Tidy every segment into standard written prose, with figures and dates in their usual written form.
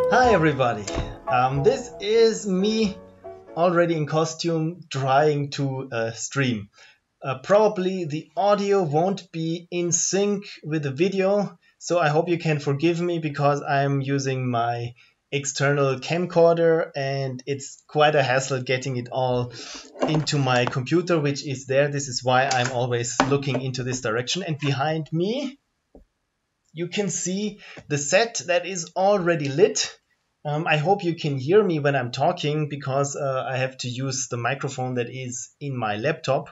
Hi everybody, this is me already in costume trying to stream. Probably the audio won't be in sync with the video, so I hope you can forgive me because I'm using my external camcorder and it's quite a hassle getting it all into my computer, which is there. This is why I'm always looking into this direction. And behind me you can see the set that is already lit. I hope you can hear me when I'm talking because I have to use the microphone that is in my laptop.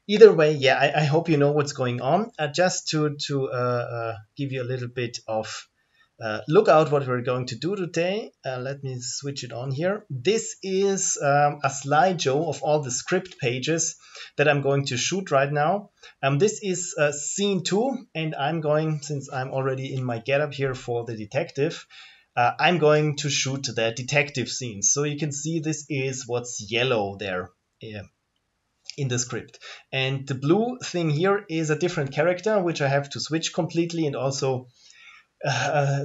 Either way, yeah, I hope you know what's going on. Just to give you a little bit of look out what we're going to do today. Let me switch it on here. This is a slideshow of all the script pages that I'm going to shoot right now. This is scene 2, and I'm going, since I'm already in my getup here for the detective, I'm going to shoot the detective scenes. So you can see this is what's yellow there in the script. And the blue thing here is a different character, which I have to switch completely and also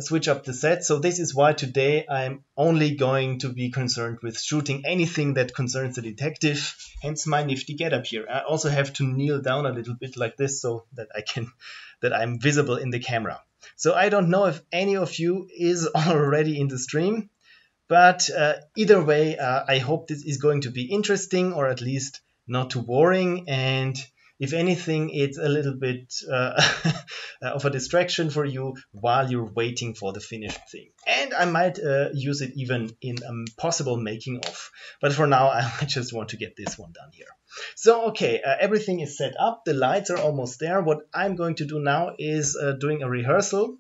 switch up the set. So this is why today I'm only going to be concerned with shooting anything that concerns the detective, hence my nifty getup here. I also have to kneel down a little bit like this so that I'm visible in the camera. So I don't know if any of you is already in the stream, but either way, I hope this is going to be interesting or at least not too boring. And if anything, it's a little bit of a distraction for you while you're waiting for the finished thing. And I might use it even in a possible making of. But for now, I just want to get this one done here. So, okay, everything is set up. The lights are almost there. What I'm going to do now is doing a rehearsal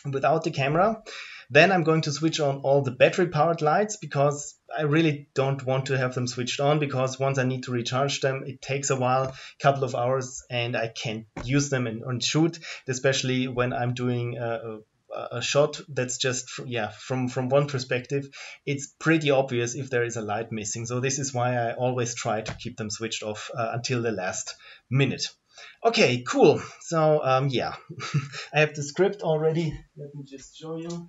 without the camera. Then I'm going to switch on all the battery powered lights because I really don't want to have them switched on, because once I need to recharge them, it takes a while, couple of hours, and I can't use them and shoot, especially when I'm doing a shot that's just from one perspective. It's pretty obvious if there is a light missing. So this is why I always try to keep them switched off until the last minute. Okay, cool. So yeah, I have the script already. Let me just show you.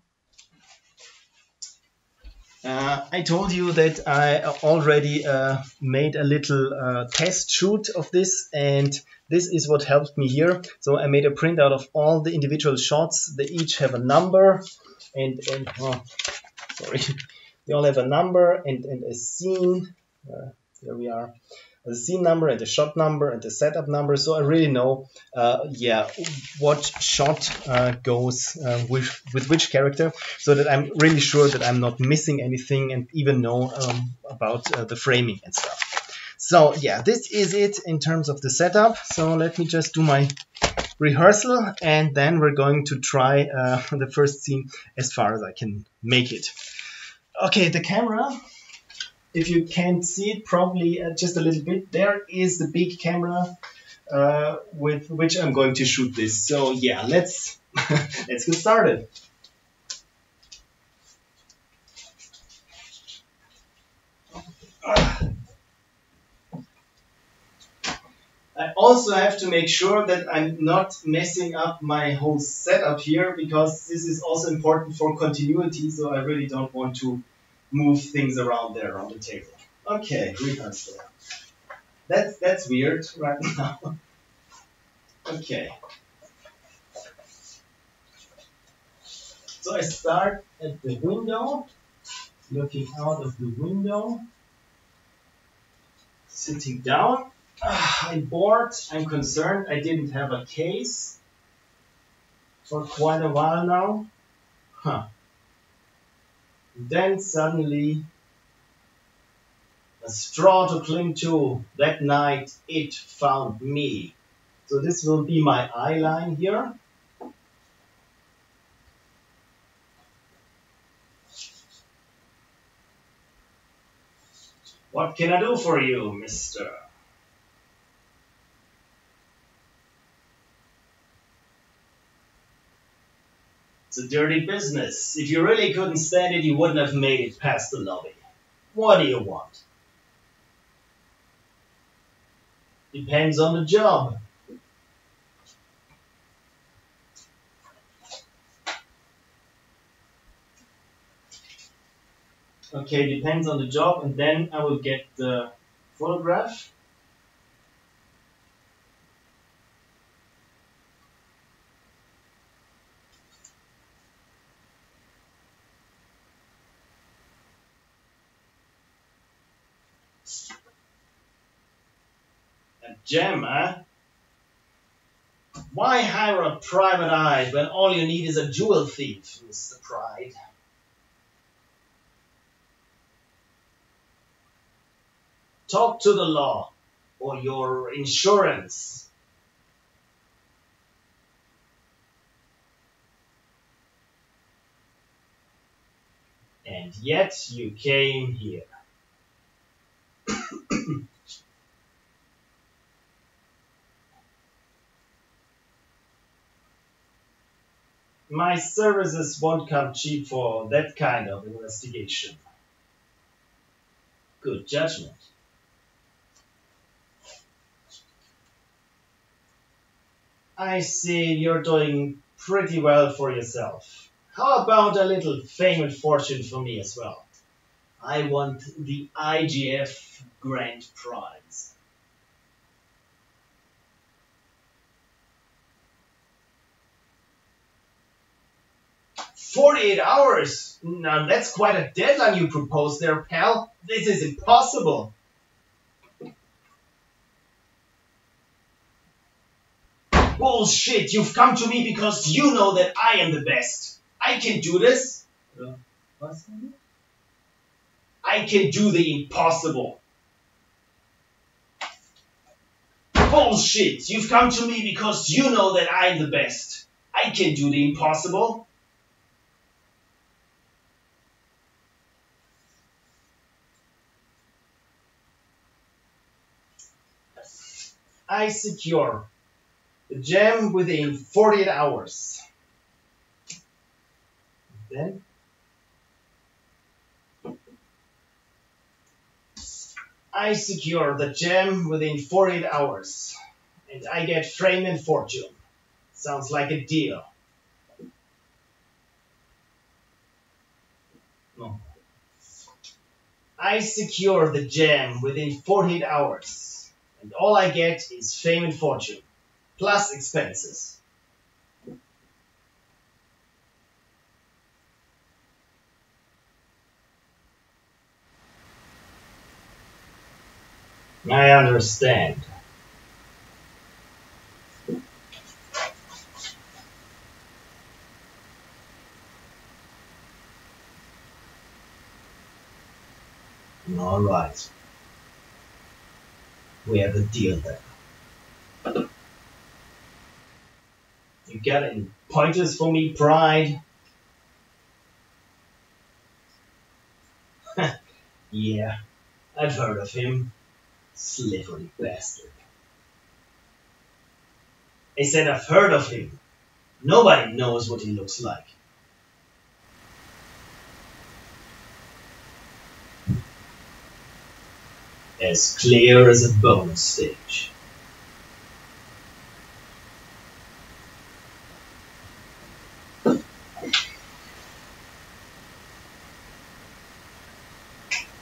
I told you that I already made a little test shoot of this, and this is what helped me here. So I made a printout of all the individual shots. They each have a number, and oh, sorry, they all have a number and a scene. There we are. The scene number and the shot number and the setup number, so I really know what shot goes with which character, so that I'm really sure that I'm not missing anything and even know about the framing and stuff. So yeah, this is it in terms of the setup. So let me just do my rehearsal and then we're going to try the first scene as far as I can make it. Okay, the camera, if you can't see it probably just a little bit, there is the big camera with which I'm going to shoot this. So yeah, let's let's get started. I also have to make sure that I'm not messing up my whole setup here, because this is also important for continuity, so I really don't want to move things around there on the table. Okay, rehearsal. That's weird right now. Okay. So I start at the window, looking out of the window, sitting down. I'm bored, I'm concerned. I didn't have a case for quite a while now. Then suddenly, a straw to cling to. That night, it found me. So this will be my eye line here. What can I do for you, mister? It's a dirty business. If you really couldn't stand it, you wouldn't have made it past the lobby. What do you want? Depends on the job. Okay, depends on the job, and then I will get the photograph. A gem, huh? Why hire a private eye when all you need is a jewel thief, Mr. Pride? Talk to the law or your insurance. And yet you came here. My services won't come cheap for that kind of investigation. Good judgment. I see you're doing pretty well for yourself. How about a little fame and fortune for me as well? I want the IGF Grand Prize. 48 hours? Now that's quite a deadline you propose there, pal. This is impossible. Bullshit, you've come to me because you know that I am the best. I can do this. I can do the impossible. Bullshit, you've come to me because you know that I'm the best. I can do the impossible. I secure the gem within 48 hours. Then I secure the gem within 48 hours. And I get fame and fortune. Sounds like a deal. No. I secure the gem within 48 hours. And all I get is fame and fortune. Plus expenses. I understand. All right. We have a deal then. You got any pointers for me, Pride? Yeah, I've heard of him. Slivery bastard. I said I've heard of him. Nobody knows what he looks like. As clear as a bonus stage.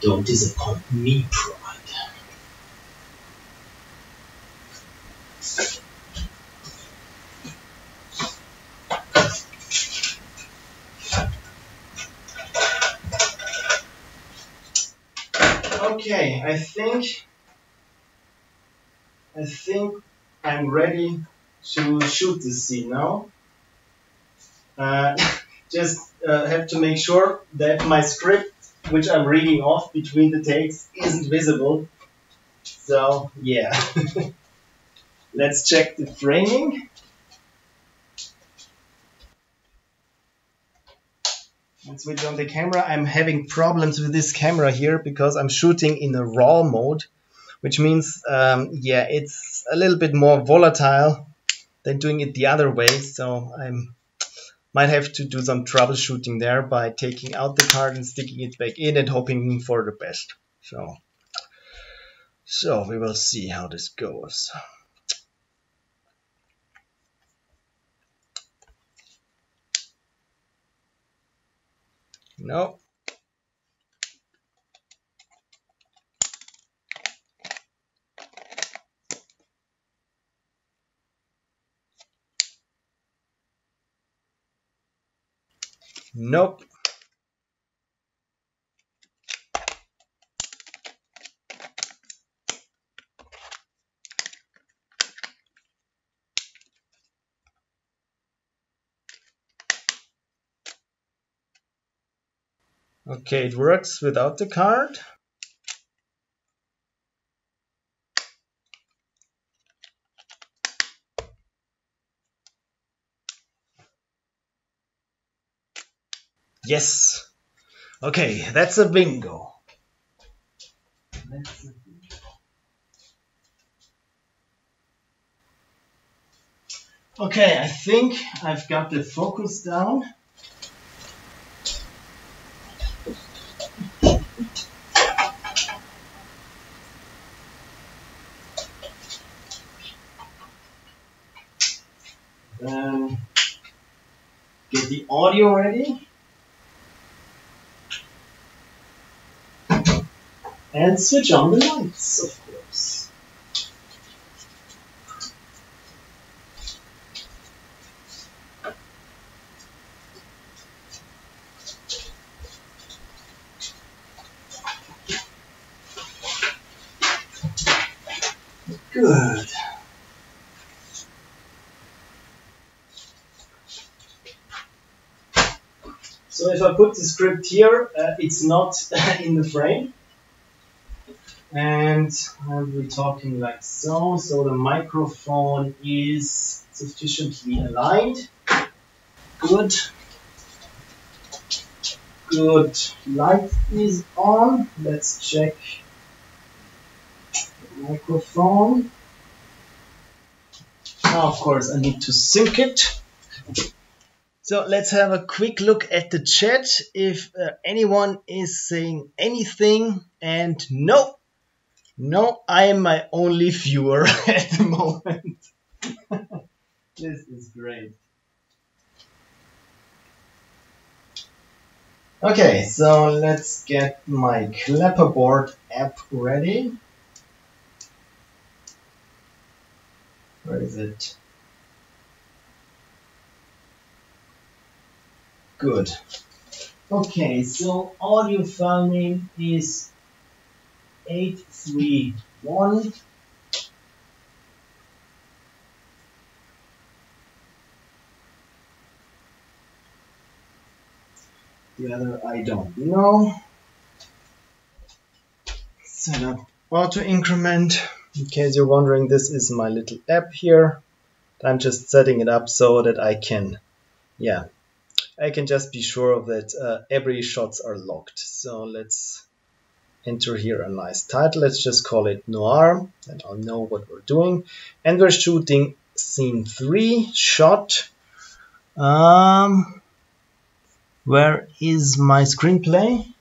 Don't disappoint me, Pride. Okay, I think I'm ready to shoot this scene now. Uh, just have to make sure that my script, which I'm reading off between the takes, isn't visible. So yeah, let's check the framing. Let's switch on the camera. I'm having problems with this camera here because I'm shooting in a RAW mode, which means, yeah, it's a little bit more volatile than doing it the other way. So I might have to do some troubleshooting there by taking out the card and sticking it back in and hoping for the best. So we will see how this goes. No. Nope. Okay, it works without the card. Yes. Okay, that's a bingo. Okay, I think I've got the focus down. Get the audio ready. And switch on the lights, of course. Good. So if I put the script here, it's not in the frame. And I'll be talking like so. So the microphone is sufficiently aligned. Good. Good. Light is on. Let's check the microphone. Now, of course, I need to sync it. So let's have a quick look at the chat if anyone is saying anything. And no, I am my only viewer at the moment. This is great. Okay, so let's get my Clapperboard app ready. Where is it? Good. Okay, so audio file name is 831. The other I don't know. Set up auto increment. In case you're wondering, this is my little app here. I'm just setting it up so that I can just be sure that every shots are locked. So let's enter here a nice title. Let's just call it Noir, and I'll know what we're doing. And we're shooting scene 3 shot. Where is my screenplay?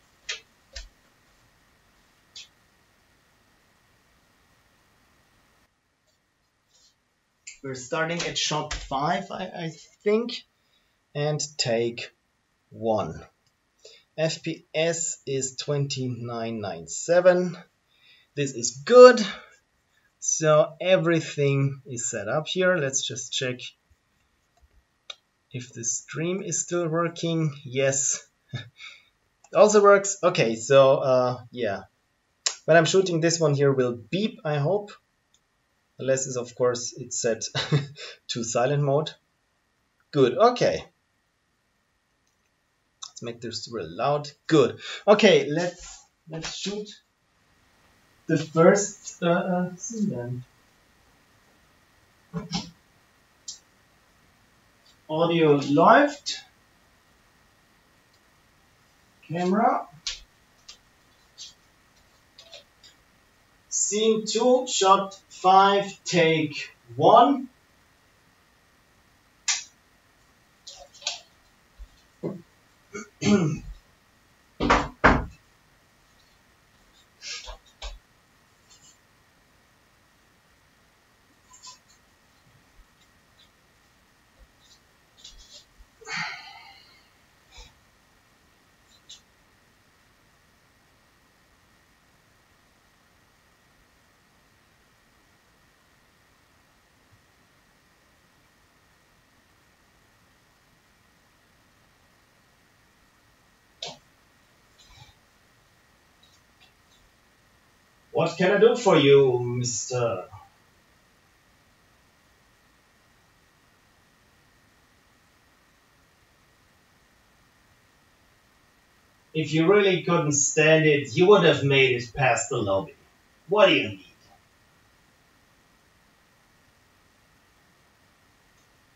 We're starting at shot 5, I think, and take 1. FPS is 2997. This is good. So everything is set up here. Let's just check if the stream is still working. Yes, it also works. Okay, so yeah. When I'm shooting this one here will beep, I hope. Unless it's, of course, it's set to silent mode. Good, okay. Let's make this real loud. Good. Okay, let's shoot the first scene then. Audio läuft. Camera. Scene 2, shot 5, take 1. What can I do for you, mister? If you really couldn't stand it, you would have made it past the lobby. What do you need?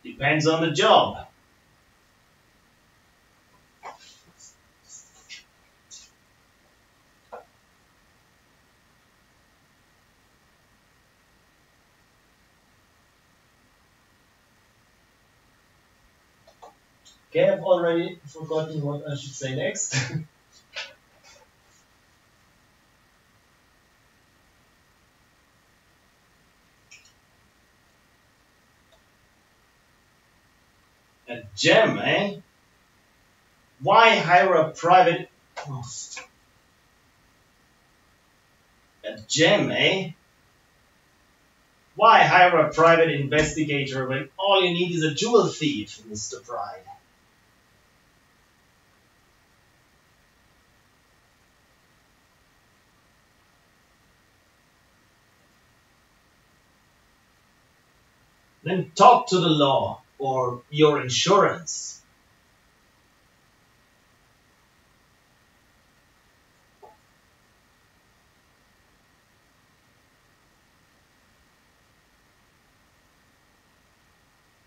Depends on the job. Okay, I've already forgotten what I should say next. A gem, eh? Why hire a private... Oh. A gem, eh? Why hire a private investigator when all you need is a jewel thief, Mr. Pride? Then talk to the law or your insurance.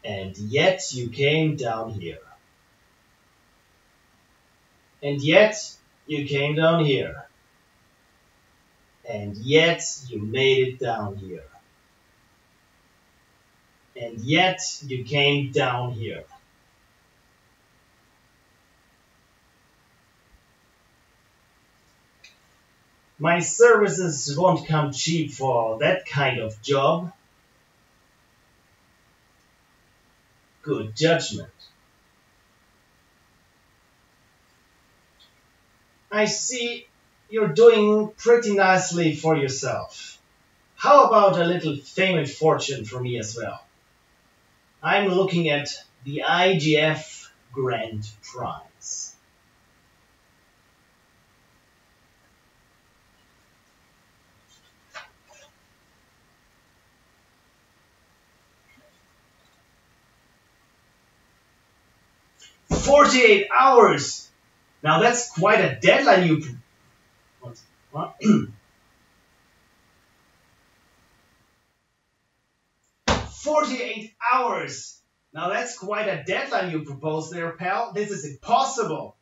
And yet you came down here. And yet you came down here. And yet you made it down here. And yet you came down here. My services won't come cheap for that kind of job. Good judgment. I see you're doing pretty nicely for yourself. How about a little fame and fortune for me as well? I'm looking at the IGF Grand Prize. "48 hours! Now that's quite a deadline you... What? 48 hours! Now that's quite a deadline you propose there, pal. This is impossible.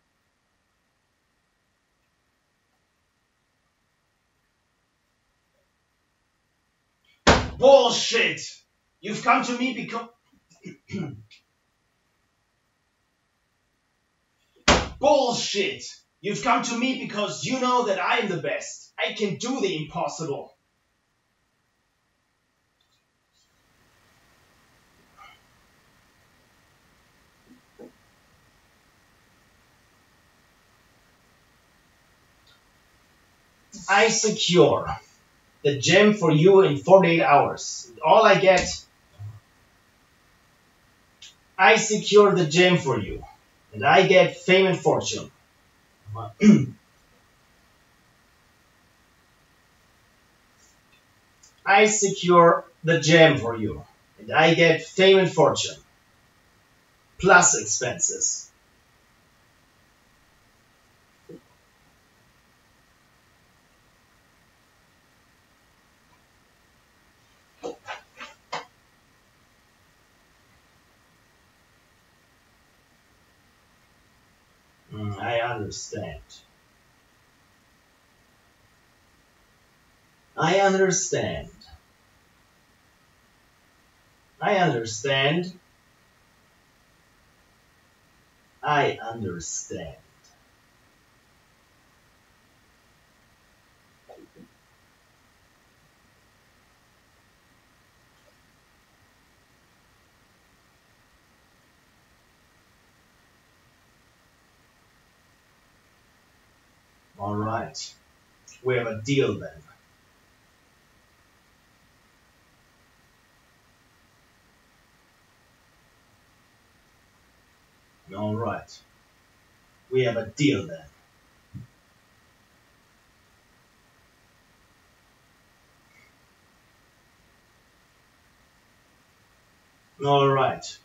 Bullshit! You've come to me because... Bullshit! You've come to me because you know that I am the best. I can do the impossible. I secure the gem for you in 48 hours. All I get... I secure the gem for you. And I get fame and fortune. I secure the gem for you. And I get fame and fortune. Plus expenses. I understand. I understand. I understand. I understand. All right. We have a deal then. All right. We have a deal then. Alright,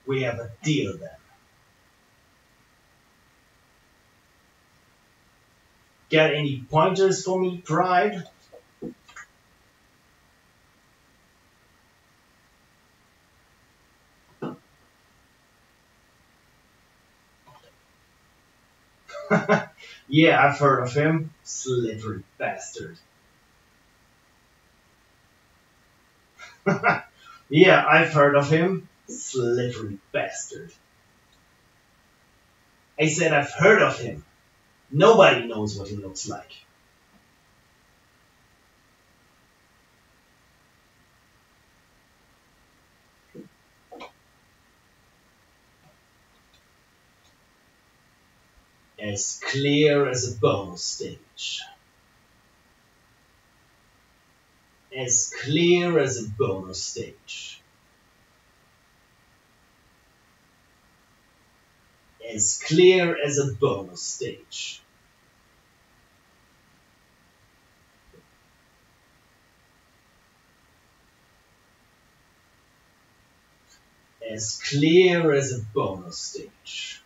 we have a deal then. Got any pointers for me, Pride? Yeah, I've heard of him. Slippery bastard. Yeah, I've heard of him. Slippery bastard. I said I've heard of him. Nobody knows what he looks like. As clear as a bonus stage. As clear as a bonus stage. As clear as a bonus stage. As clear as a bonus stage.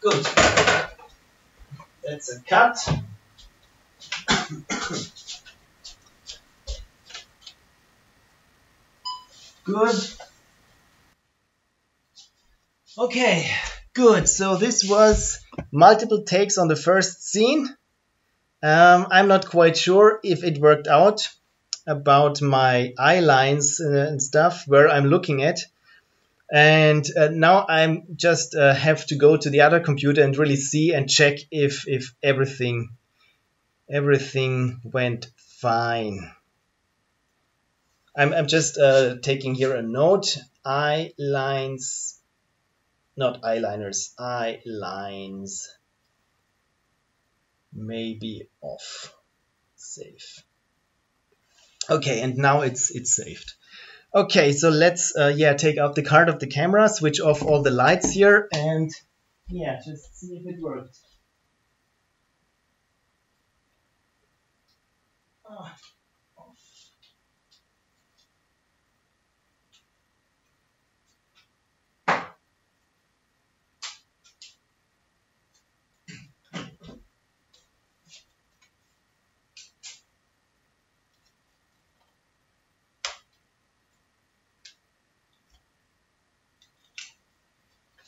Good. That's a cut. Good. Okay, good. So this was multiple takes on the first scene. I'm not quite sure if it worked out about my eye lines and stuff where I'm looking at. And now I'm just have to go to the other computer and really see and check if everything went fine. I'm just taking here a note. Eye lines, not eyeliners, eye lines may be off. Save. Okay, and now it's saved. Okay, so let's take out the card of the camera, switch off all the lights here, and yeah, just see if it worked.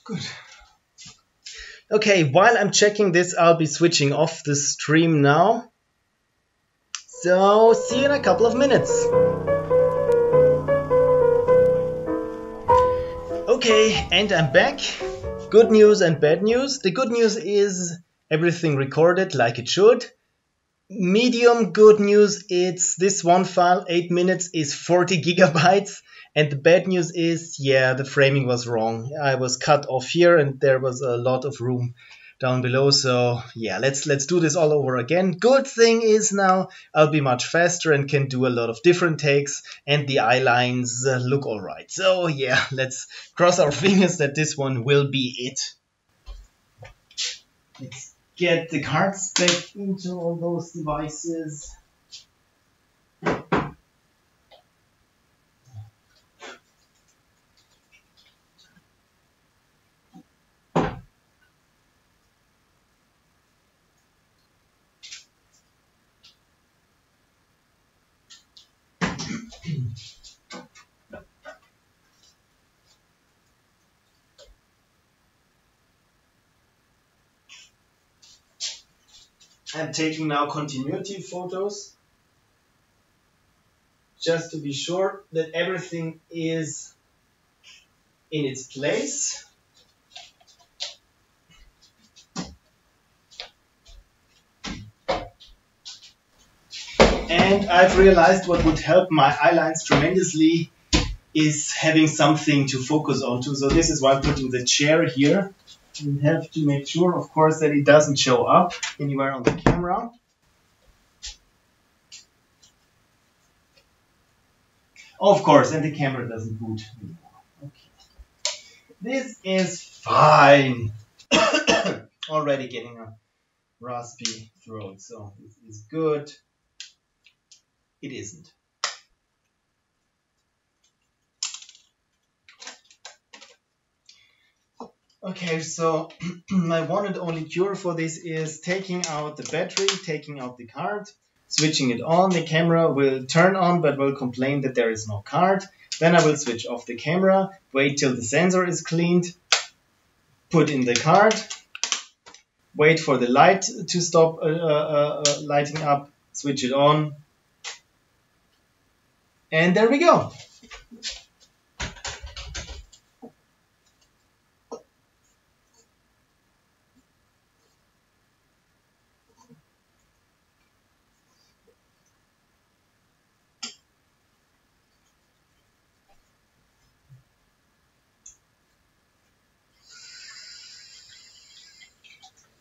Good. Okay, while I'm checking this, I'll be switching off the stream now. So, see you in a couple of minutes. Okay, and I'm back. Good news and bad news. The good news is everything recorded like it should. Medium good news, it's this one file, 8 minutes, is 40 gigabytes. And the bad news is, yeah, the framing was wrong. I was cut off here and there was a lot of room down below. So yeah, let's do this all over again. Good thing is now I'll be much faster and can do a lot of different takes and the eye lines look all right. So yeah, let's cross our fingers that this one will be it. Let's get the cards back into all those devices. I'm taking now continuity photos just to be sure that everything is in its place. And I've realized what would help my eye lines tremendously is having something to focus onto. So this is why I'm putting the chair here. You have to make sure, of course, that it doesn't show up anywhere on the camera. Of course, and the camera doesn't boot anymore. Okay. This is fine. Already getting a raspy throat, so this is good. It isn't. Okay, so my one and only cure for this is taking out the battery, taking out the card, switching it on. The camera will turn on but will complain that there is no card. Then I will switch off the camera, wait till the sensor is cleaned, put in the card, wait for the light to stop lighting up, switch it on, and there we go.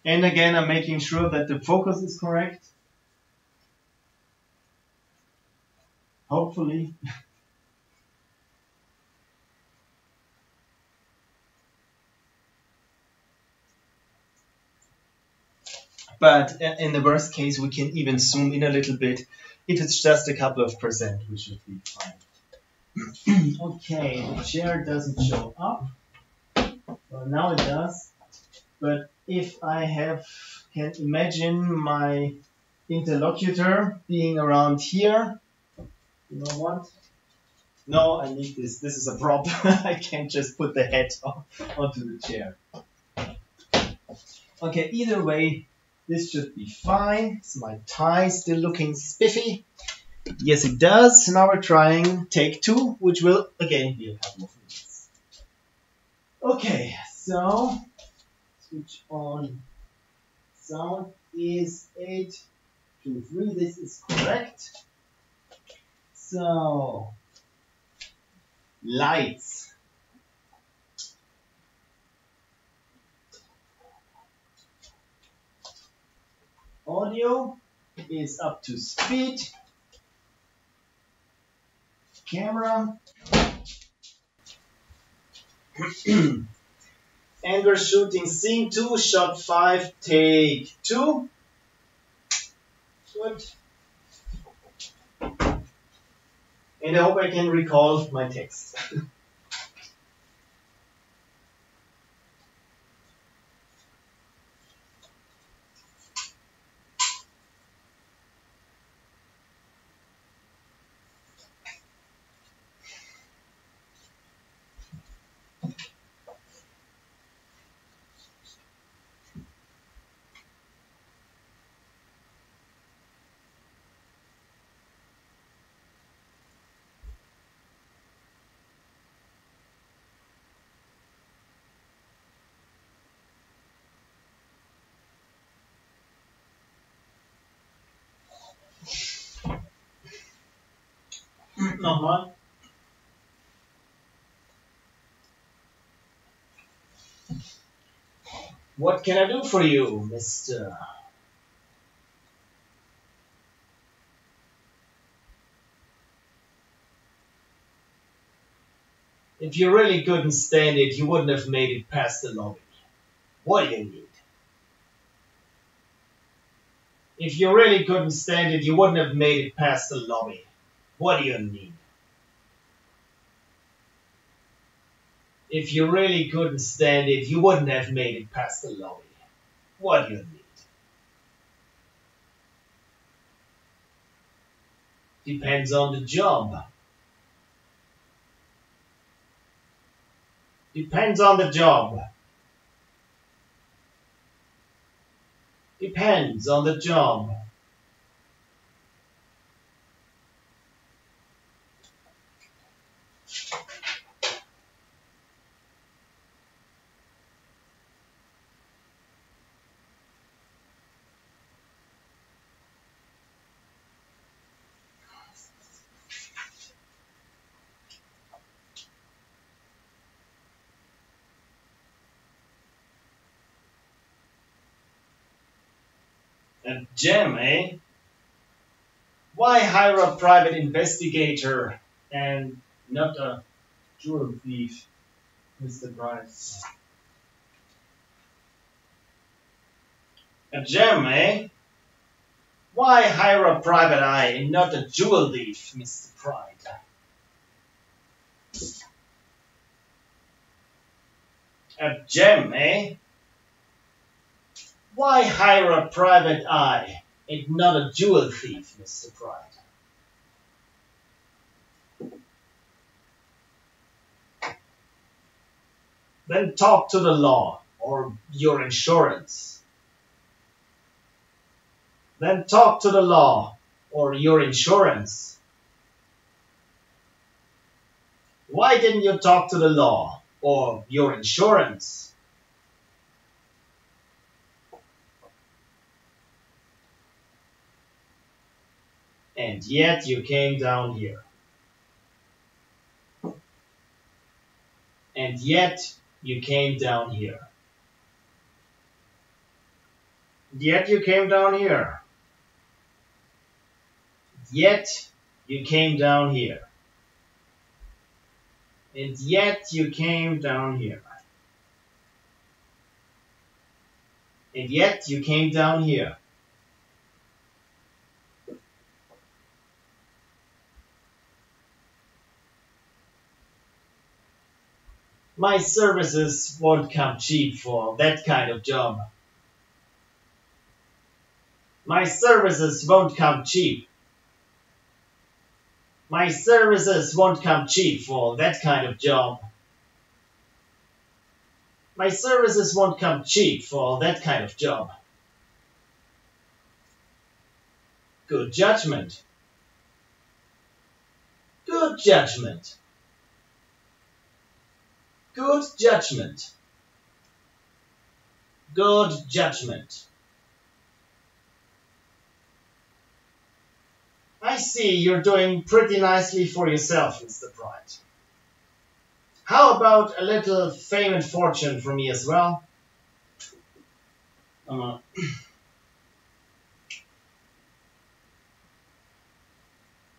And again, I'm making sure that the focus is correct. Hopefully. But in the worst case, we can even zoom in a little bit. If it's just a couple of percent, we should be fine. Okay, the chair doesn't show up. Well, now it does. But if I can imagine my interlocutor being around here, you know what? No, I need this. This is a prop. I can't just put the head onto the chair. Okay, either way, this should be fine. Is my tie still looking spiffy? Yes, it does. Now we're trying take 2, which will again be a couple of minutes. Okay, so switch on. Sound is 8, 2, 3. This is correct. So, lights. Audio is up to speed. Camera. And we're shooting scene 2, shot 5, take 2. Good. And I hope I can recall my text. Nochmal. What can I do for you, Mr.? If you really couldn't stand it, you wouldn't have made it past the lobby. What do you need? If you really couldn't stand it, you wouldn't have made it past the lobby. What do you need? If you really couldn't stand it, you wouldn't have made it past the lobby. What do you need? Depends on the job. Depends on the job. Depends on the job. A gem, eh? Why hire a private investigator and not a jewel thief, Mr. Price? A gem, eh? Why hire a private eye and not a jewel thief, Mr. Pride? A gem, eh? Why hire a private eye and not a jewel thief, Mr. Pride? Then talk to the law or your insurance. Then talk to the law or your insurance. Why didn't you talk to the law or your insurance? And yet you came down here. And yet you came down here. And yet you came down here. Yet you came down here. And yet you came down here. And yet you came down here. My services won't come cheap for that kind of job. My services won't come cheap. My services won't come cheap for that kind of job. My services won't come cheap for that kind of job. Good judgment. Good judgment. Good judgment. Good judgment. I see you're doing pretty nicely for yourself, Mr. Pride. How about a little fame and fortune for me as well?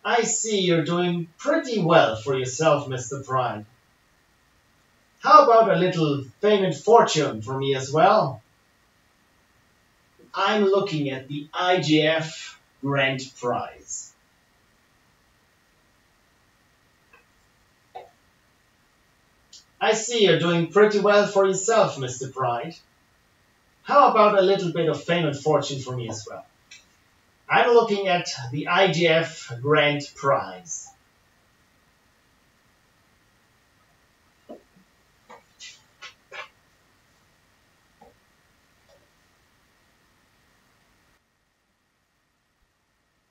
I see you're doing pretty well for yourself, Mr. Pride. How about a little fame and fortune for me as well? I'm looking at the IGF Grand Prize. I see you're doing pretty well for yourself, Mr. Pride. How about a little bit of fame and fortune for me as well? I'm looking at the IGF Grand Prize.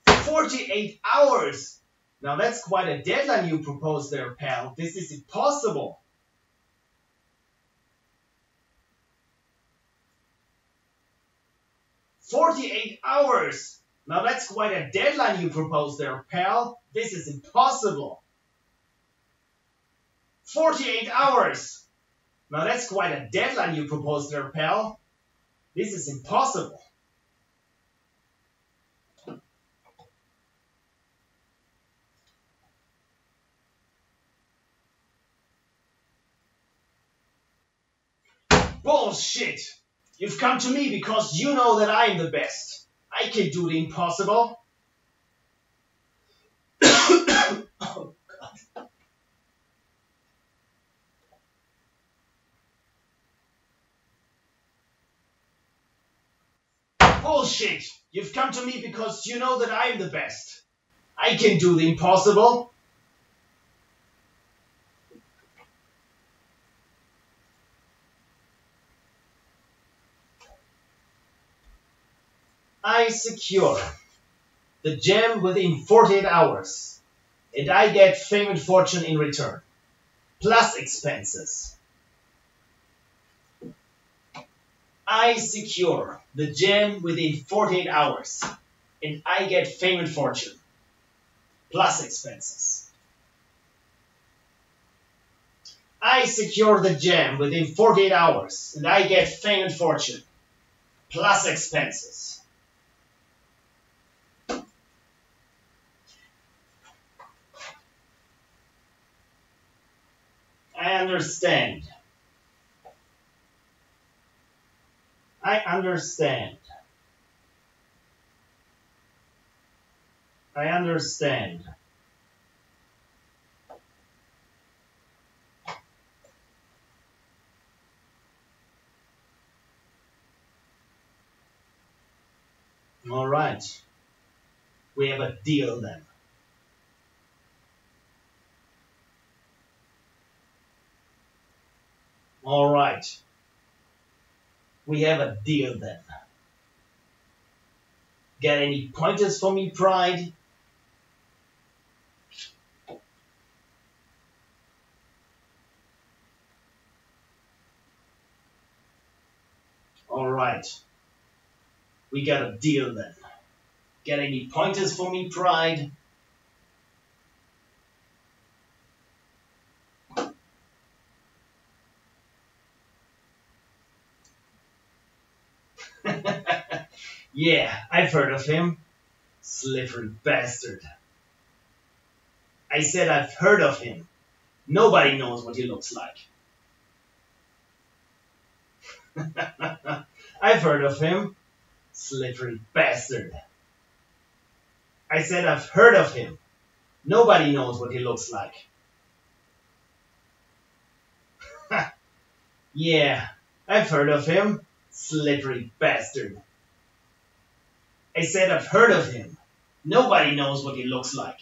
"48 hours! Now that's quite a deadline you propose there, pal. This is impossible." "48 hours! Now that's quite a deadline you propose there, pal. This is impossible." 48 hours! Now that's quite a deadline you propose there, pal. This is impossible. Bullshit! You've come to me because you know that I'm the best. I can do the impossible. Oh, God. Bullshit! You've come to me because you know that I'm the best. I can do the impossible. I secure the gem within 48 hours, and I get fame and fortune in return, plus expenses. I secure the gem within 48 hours, and I get fame and fortune, plus expenses. I secure the gem within 48 hours, and I get fame and fortune, plus expenses. understand. I understand. I understand. All right. We have a deal then. All right. We have a deal then. Got any pointers for me, Pride? All right. We got a deal then. Got any pointers for me, Pride? Yeah, I've heard of him. Slippery bastard. I said I've heard of him. Nobody knows what he looks like. I've heard of him. Slippery bastard. I said I've heard of him. Nobody knows what he looks like. Yeah, I've heard of him. Slippery bastard. I said I've heard of him. Nobody knows what he looks like.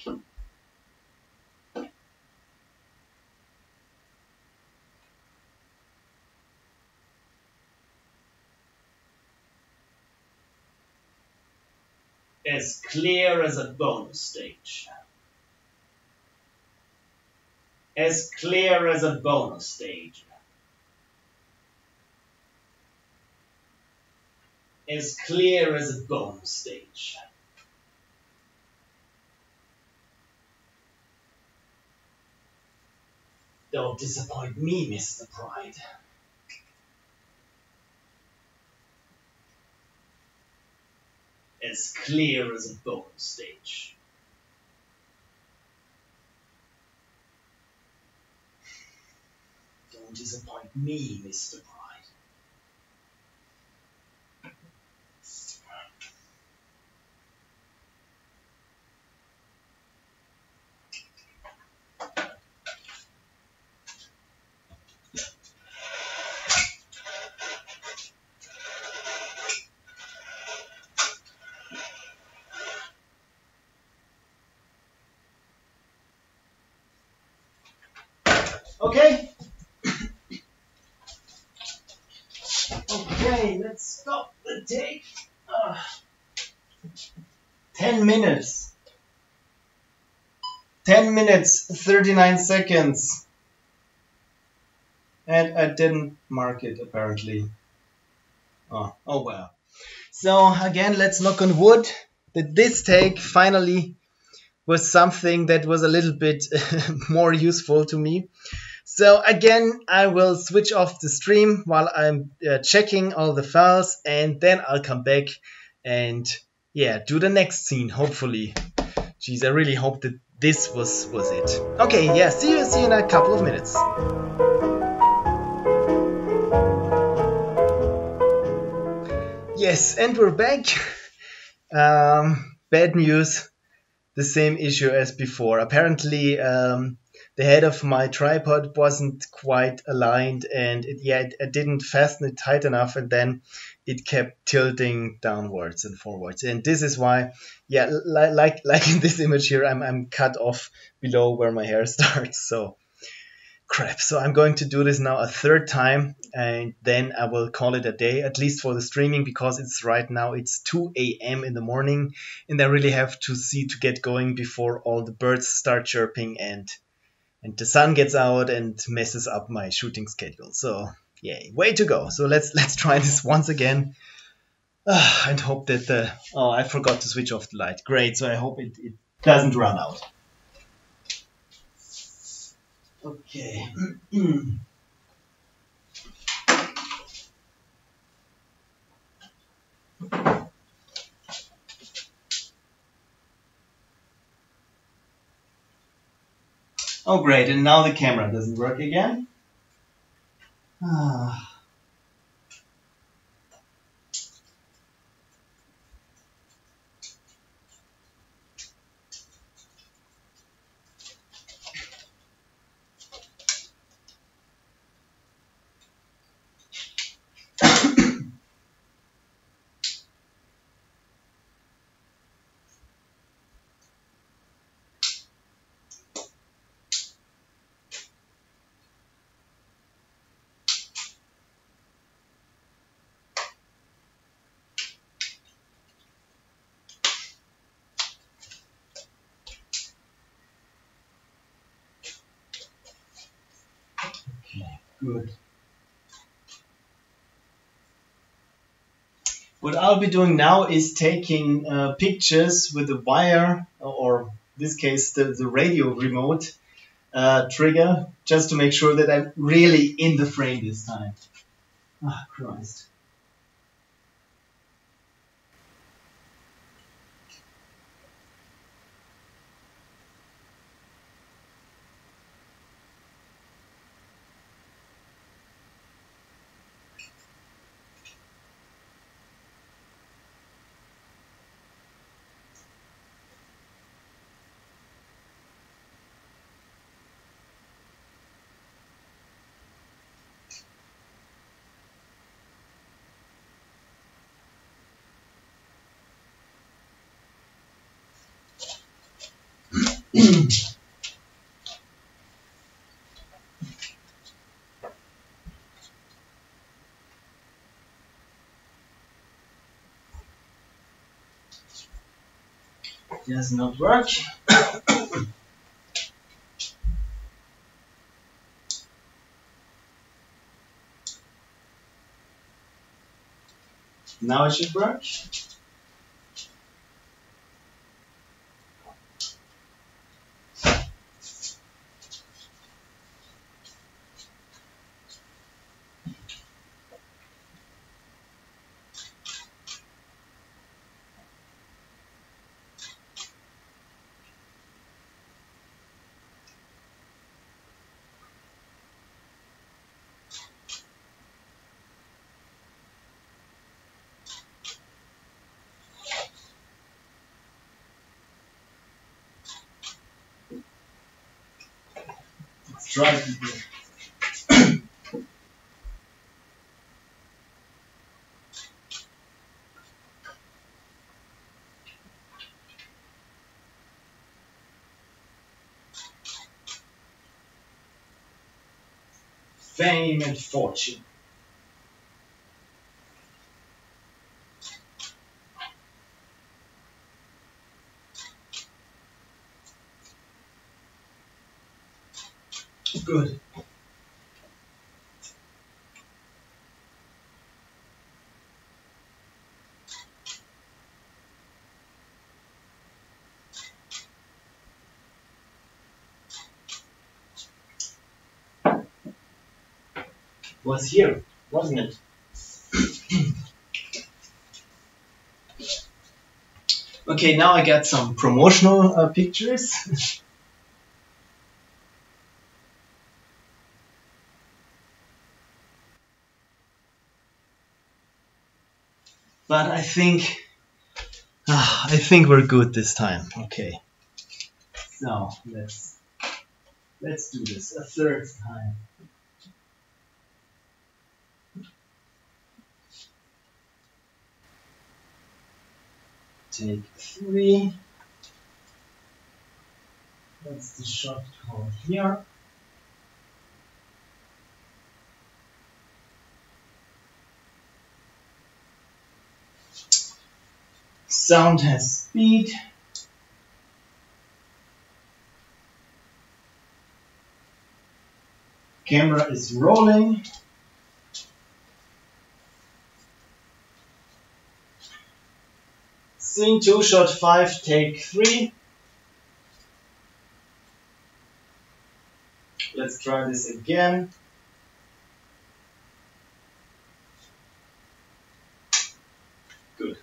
As clear as a bonus stage. As clear as a bonus stage. As clear as a bonus stage. Don't disappoint me, Mr. Pride. As clear as a bonus stage. Don't disappoint me, Mr. Pride. Okay. Okay, let's stop the take. 10 minutes. 10 minutes, 39 seconds. And I didn't mark it, apparently. Oh well. So again, let's knock on wood that this take finally was something that was a little bit more useful to me. So again, I will switch off the stream while I'm checking all the files, and then I'll come back and yeah, do the next scene, hopefully. Jeez, I really hope that this was it. Okay, yeah, see you in a couple of minutes. Yes, and we're back. Bad news, the same issue as before. Apparently, the head of my tripod wasn't quite aligned, and it didn't fasten it tight enough, and then it kept tilting downwards and forwards. And this is why, yeah, like in this image here, I'm cut off below where my hair starts. So crap. So I'm going to do this now a third time, and then I will call it a day, at least for the streaming, because it's right now it's 2 a.m. in the morning, and I really have to get going before all the birds start chirping and the sun gets out and messes up my shooting schedule. So yay, way to go. So let's try this once again, and hope that I forgot to switch off the light. Great. So I hope it doesn't run out. Okay. Oh great, and now the camera doesn't work again. Ah. Okay, good. What I'll be doing now is taking pictures with the wire, or in this case the radio remote trigger, just to make sure that I'm really in the frame this time. Ah, Christ. Does not work. Now it should work. Let's try it again. Fame and fortune. Good. Was here, wasn't it? Okay, now I got some promotional pictures. But I think we're good this time. Okay. So let's do this a third time. Take 3. That's the shot called here. Sound has speed. Camera is rolling. Scene 2, shot 5, take 3. Let's try this again. Good.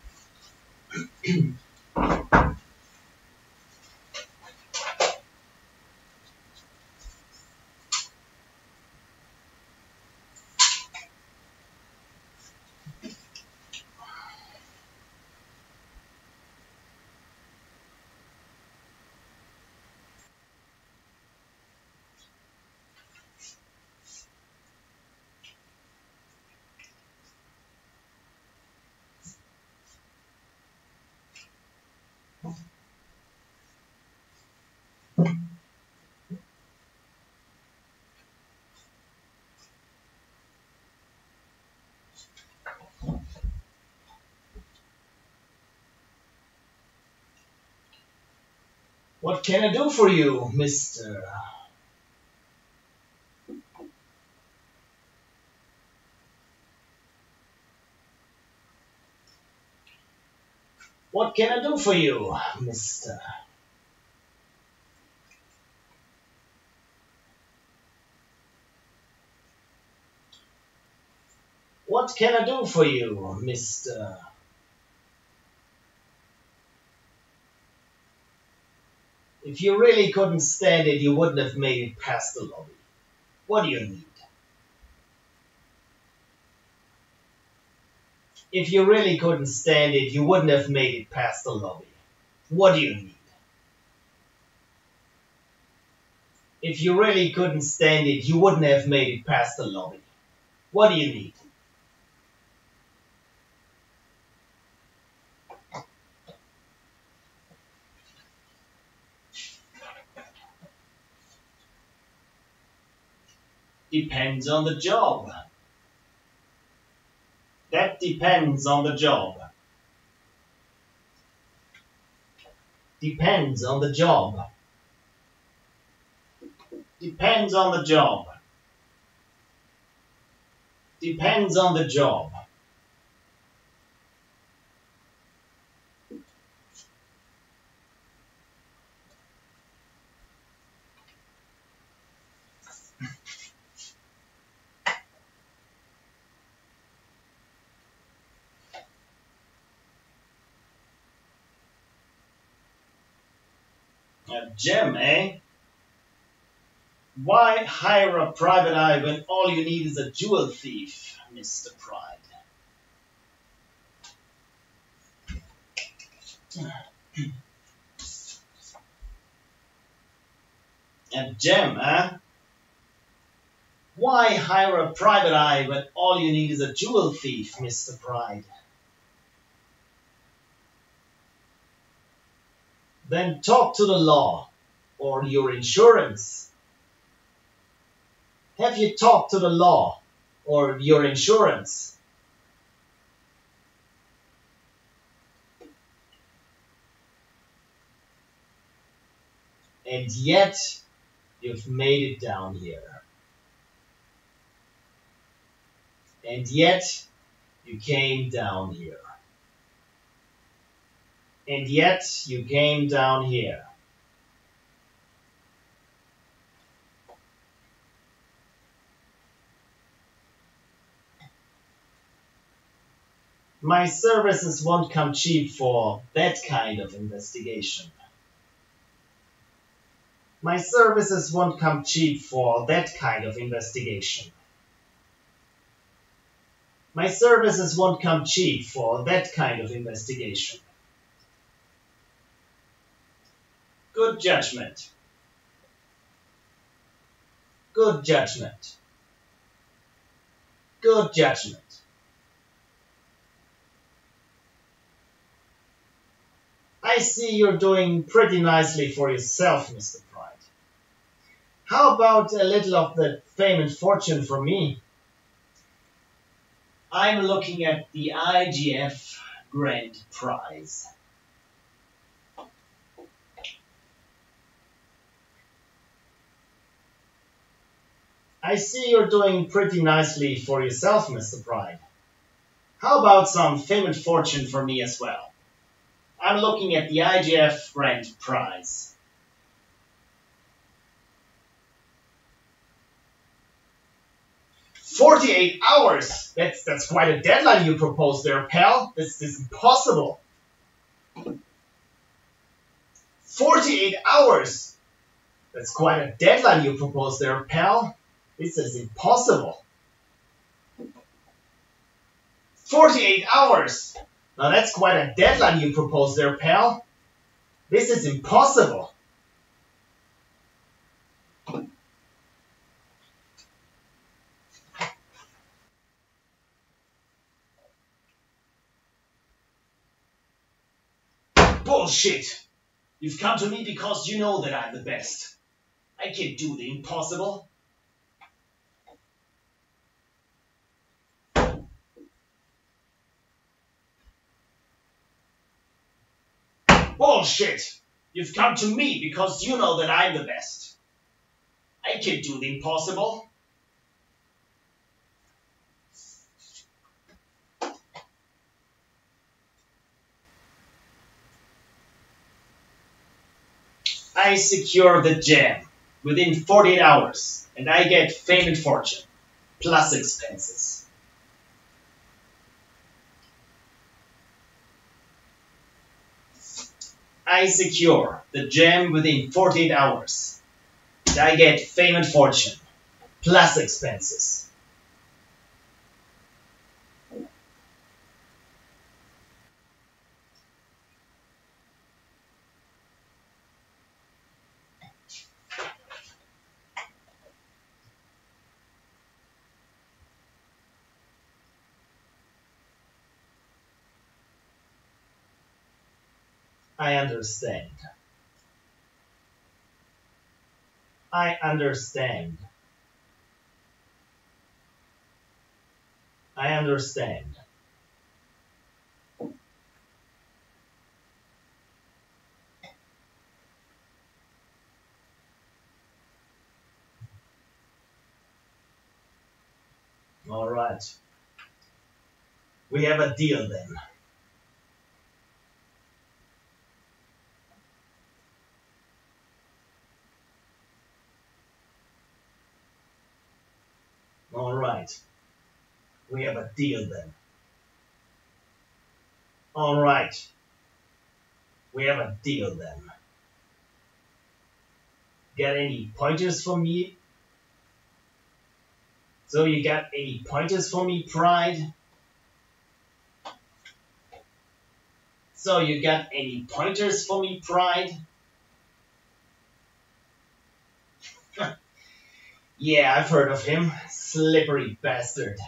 What can I do for you, mister? What can I do for you, mister? What can I do for you, mister? If you really couldn't stand it, you wouldn't have made it past the lobby. What do you need? If you really couldn't stand it, you wouldn't have made it past the lobby. What do you need? If you really couldn't stand it, you wouldn't have made it past the lobby. What do you need? Depends on the job. That depends on the job. Depends on the job. Depends on the job. Depends on the job. A gem, eh? Why hire a private eye when all you need is a jewel thief, Mr. Pride? A gem, eh? Why hire a private eye when all you need is a jewel thief, Mr. Pride? Then talk to the law or your insurance. Have you talked to the law or your insurance? And yet, you've made it down here. And yet, you came down here. And yet, you came down here. My services won't come cheap for that kind of investigation. My services won't come cheap for that kind of investigation. My services won't come cheap for that kind of investigation. Good judgment. Good judgment. Good judgment. I see you're doing pretty nicely for yourself, Mr. Pride. How about a little of the fame and fortune for me? I'm looking at the IGF Grand Prize. I see you're doing pretty nicely for yourself, Mr. Pride. How about some fame and fortune for me as well? I'm looking at the IGF Grand Prize. "48 hours! That's quite a deadline you proposed there, pal. This is impossible. 48 hours! That's quite a deadline you proposed there, pal. This is impossible. 48 hours! Now that's quite a deadline you proposed there, pal. This is impossible. Bullshit! You've come to me because you know that I'm the best. I can't do the impossible. Bullshit! You've come to me because you know that I'm the best. I can do the impossible. I secure the gem within 48 hours, and I get fame and fortune, plus expenses. I secure the gem within 48 hours, and I get fame and fortune, plus expenses. I understand. I understand. I understand. All right. We have a deal then. All right. We have a deal then. All right. We have a deal then. Got any pointers for me? So you got any pointers for me, Pride? So you got any pointers for me, Pride? Yeah, I've heard of him. Slippery bastard.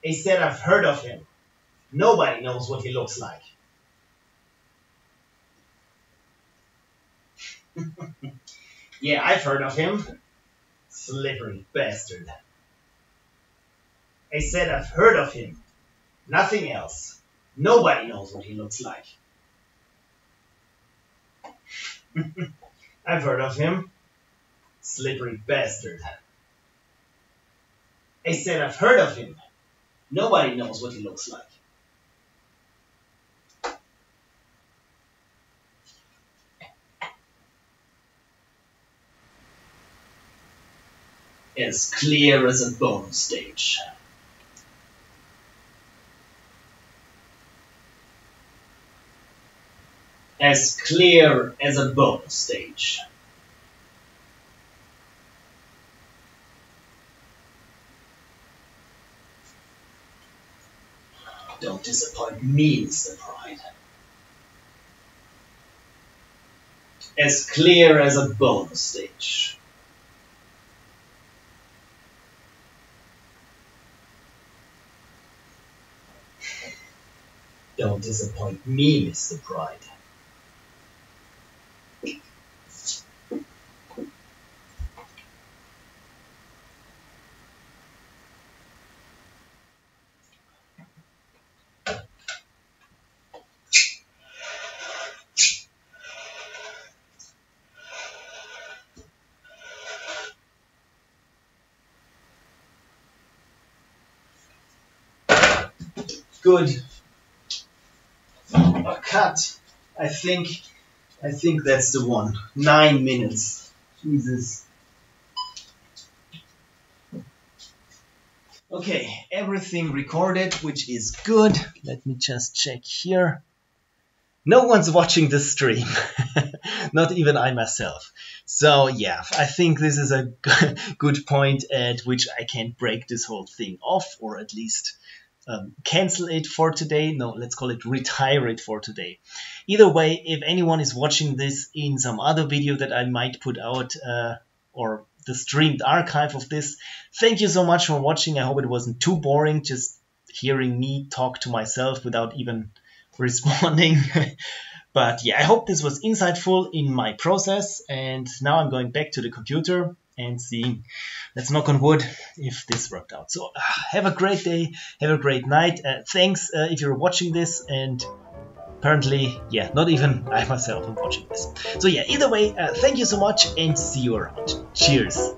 I said I've heard of him. Nobody knows what he looks like. Yeah, I've heard of him. Slippery bastard. I said I've heard of him. Nothing else. Nobody knows what he looks like. I've heard of him. Slippery bastard. I said I've heard of him. Nobody knows what he looks like. As clear as a bone stage. As clear as a bone stage. Don't disappoint me, Mr. Pride. As clear as a bone stage. Don't disappoint me, Mr. Pride. Good. A cut. I think that's the one. 9 minutes. Jesus. Okay, everything recorded, which is good. Let me just check here. No one's watching this stream. Not even I myself. So yeah, I think this is a good point at which I can break this whole thing off, or at least cancel it for today. No, let's call it retire it for today. Either way, if anyone is watching this in some other video that I might put out, or the streamed archive of this, thank you so much for watching. I hope it wasn't too boring just hearing me talk to myself without even responding. But yeah, I hope this was insightful in my process, and now I'm going back to the computer and seeing, let's knock on wood, if this worked out. So have a great day, have a great night. Thanks if you're watching this, and Apparently, yeah, not even I myself am watching this. So yeah, either way, thank you so much and see you around. Cheers!